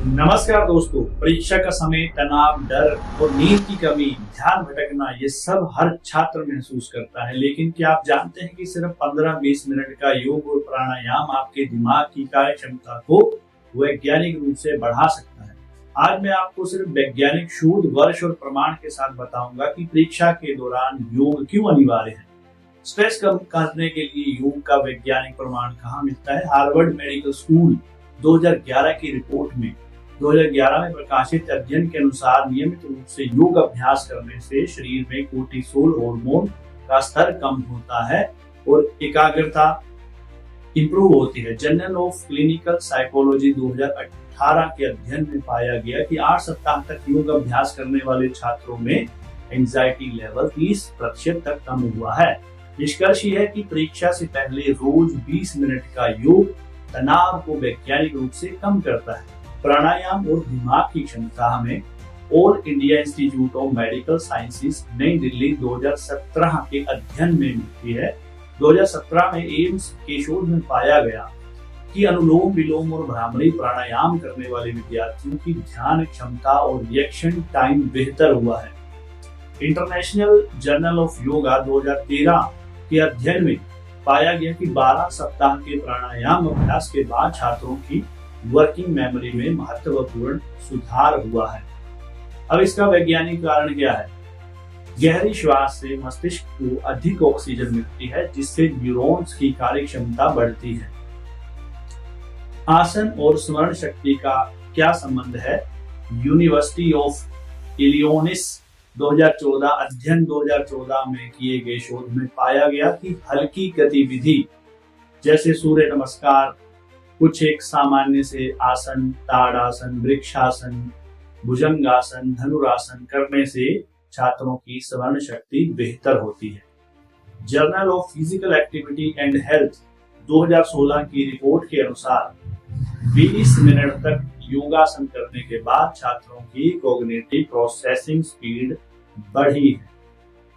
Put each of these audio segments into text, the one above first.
नमस्कार दोस्तों। परीक्षा का समय, तनाव, डर और नींद की कमी, ध्यान भटकना, ये सब हर छात्र महसूस करता है। लेकिन क्या आप जानते हैं कि सिर्फ 15-20 मिनट का योग और प्राणायाम आपके दिमाग की कार्य क्षमता को वैज्ञानिक रूप से बढ़ा सकता है। आज मैं आपको सिर्फ वैज्ञानिक शोध, वर्ष और प्रमाण के साथ बताऊंगा कि परीक्षा के दौरान योग क्यों अनिवार्य है। स्ट्रेस कम करने के लिए योग का वैज्ञानिक प्रमाण कहाँ मिलता है? हार्वर्ड मेडिकल स्कूल 2011 की रिपोर्ट में 2011 में प्रकाशित अध्ययन के अनुसार नियमित रूप से योग अभ्यास करने से शरीर में कोर्टिसोल हार्मोन का स्तर कम होता है और एकाग्रता इंप्रूव होती है। जर्नल ऑफ क्लिनिकल साइकोलॉजी 2018 के अध्ययन में पाया गया कि 8 सप्ताह तक योग अभ्यास करने वाले छात्रों में एंजाइटी लेवल 30% तक कम हुआ है। निष्कर्ष यह है कि परीक्षा से पहले रोज 20 मिनट का योग तनाव को वैज्ञानिक रूप से कम करता है। प्राणायाम और दिमाग की क्षमता हमें all India institute of medical sciences नई दिल्ली 2017 के अध्ययन में मिलती है। 2017 में एम्स के शोध में पाया गया कि अनुलोम विलोम और भ्रामरी प्राणायाम करने वाले विद्यार्थियों की ध्यान क्षमता और रिएक्शन टाइम बेहतर हुआ है। इंटरनेशनल जर्नल ऑफ योगा 2013 के अध्ययन में पाया गया कि 12 सप्ताह के प्राणायाम अभ्यास के बाद छात्रों की वर्किंग मेमोरी में महत्वपूर्ण सुधार हुआ है। अब इसका वैज्ञानिक कारण क्या है? गहरी श्वास से मस्तिष्क को अधिक ऑक्सीजन मिलती है, जिससे न्यूरॉन्स की कार्य क्षमता बढ़ती है। आसन और स्मरण शक्ति का क्या संबंध है? यूनिवर्सिटी ऑफ इलिनॉइस 2014 अध्ययन 2014 में किए गए शोध में पाया गया कि हल्की गतिविधि जैसे सूर्य नमस्कार, कुछ एक सामान्य से आसन, ताड़ासन, वृक्षासन, भुजंगासन, धनुरासन करने से छात्रों की स्मरण शक्ति बेहतर होती है। Journal of physical activity and health 2016 की रिपोर्ट के अनुसार 20 मिनट तक योगासन करने के बाद छात्रों की कॉग्निटिव प्रोसेसिंग स्पीड बढ़ी है।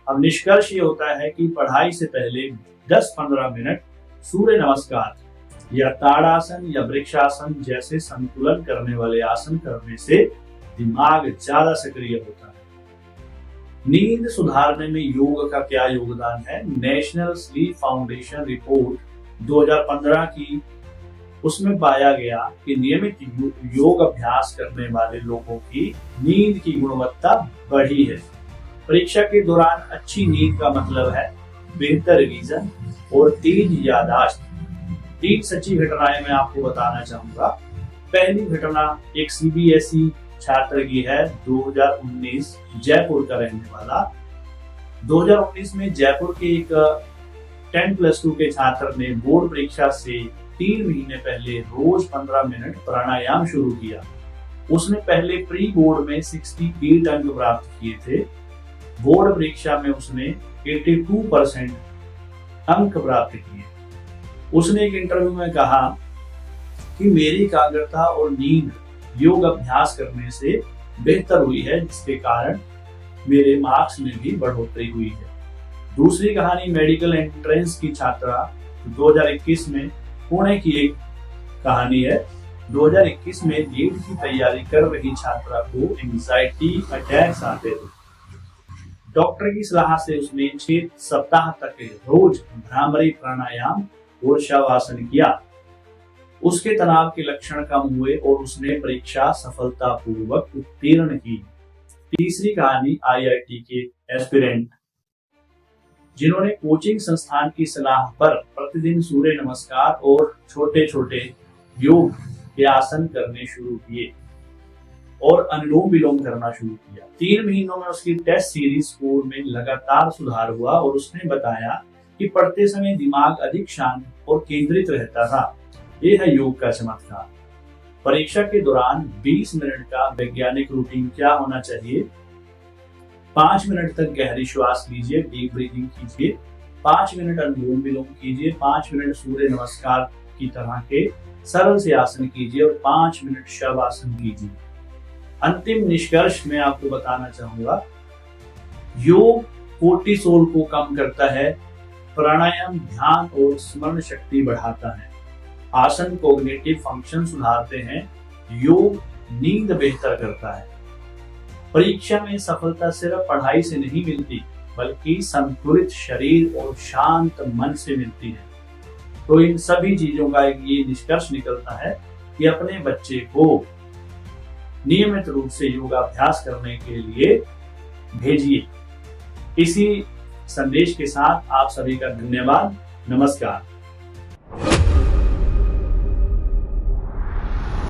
अब निष्कर्ष ये होता है कि पढ़ाई से पहले 10-15 मिनट सूर्य नमस्कार या ताड़ासन या वृक्षासन जैसे संतुलन करने वाले आसन करने से दिमाग ज्यादा सक्रिय होता है। नींद सुधारने में योग का क्या योगदान है? नेशनल स्लीप फाउंडेशन रिपोर्ट 2015 की, उसमें पाया गया कि नियमित योग अभ्यास करने वाले लोगों की नींद की गुणवत्ता बढ़ी है। परीक्षा के दौरान अच्छी नींद का मतलब है बेहतर रिवीजन और तेज याददाश्त। 3 सच्ची घटनाएं मैं आपको बताना चाहूंगा। पहली घटना एक सीबीएसई छात्र की है, 2019 जयपुर का रहने वाला। 2019 में जयपुर के एक 10+2 के छात्र ने बोर्ड परीक्षा से 3 महीने पहले रोज 15 मिनट प्राणायाम शुरू किया। उसने पहले प्री बोर्ड में 68 अंक प्राप्त किए थे। बोर्ड परीक्षा में उसने 82% अंक प्राप्त किए। उसने एक इंटरव्यू में कहा कि मेरी एकाग्रता और नींद योग अभ्यास करने से बेहतर हुई है, जिसके कारण मेरे मार्क्स में भी बढ़ोतरी हुई है। दूसरी कहानी मेडिकल एंट्रेंस की छात्रा 2021 में पुणे की एक कहानी है। 2021 में नीट की तैयारी कर रही छात्रा को एंजाइटी अटैक्स आते थे। डॉक्टर की सलाह से उसने 6 सप्ताह तक रोज भ्रामरी प्राणायाम और शवासन किया। उसके तनाव के लक्षण कम हुए और उसने परीक्षा सफलतापूर्वक उत्तीर्ण की। तीसरी कहानी आईआईटी के एस्पिरेंट जिन्होंने कोचिंग संस्थान की सलाह पर प्रतिदिन सूर्य नमस्कार और छोटे छोटे योग के आसन करने शुरू किए और अनुलोम विलोम करना शुरू किया। 3 महीनों में उसकी टेस्ट सीरीज स्कोर में लगातार सुधार हुआ और उसने बताया कि पढ़ते समय दिमाग अधिक शांत और केंद्रित रहता था। यह है योग का चमत्कार। परीक्षा के दौरान 20 मिनट का वैज्ञानिक रूटीन क्या होना चाहिए? 5 मिनट तक गहरी श्वास लीजिए, डीप ब्रीथिंग कीजिए। 5 मिनट अनुलोम विलोम कीजिए। 5 मिनट सूर्य नमस्कार की तरह के सरल से आसन कीजिए और 5 मिनट शवासन कीजिए। अंतिम निष्कर्ष मैं आपको बताना चाहूंगा, योग कोर्टिसोल को कम करता है, प्राणायाम ध्यान और स्मरण शक्ति बढ़ाता है, आसन कॉग्निटिव फंक्शन सुधारते हैं, योग नींद बेहतर करता है। परीक्षा में सफलता सिर्फ पढ़ाई से नहीं मिलती, बल्कि संतुलित शरीर और शांत मन से मिलती है। तो इन सभी चीजों का एक ये निष्कर्ष निकलता है कि अपने बच्चे को नियमित रूप से योगाभ्यास करने के लिए भेजिए। इसी संदेश के साथ आप सभी का धन्यवाद। नमस्कार।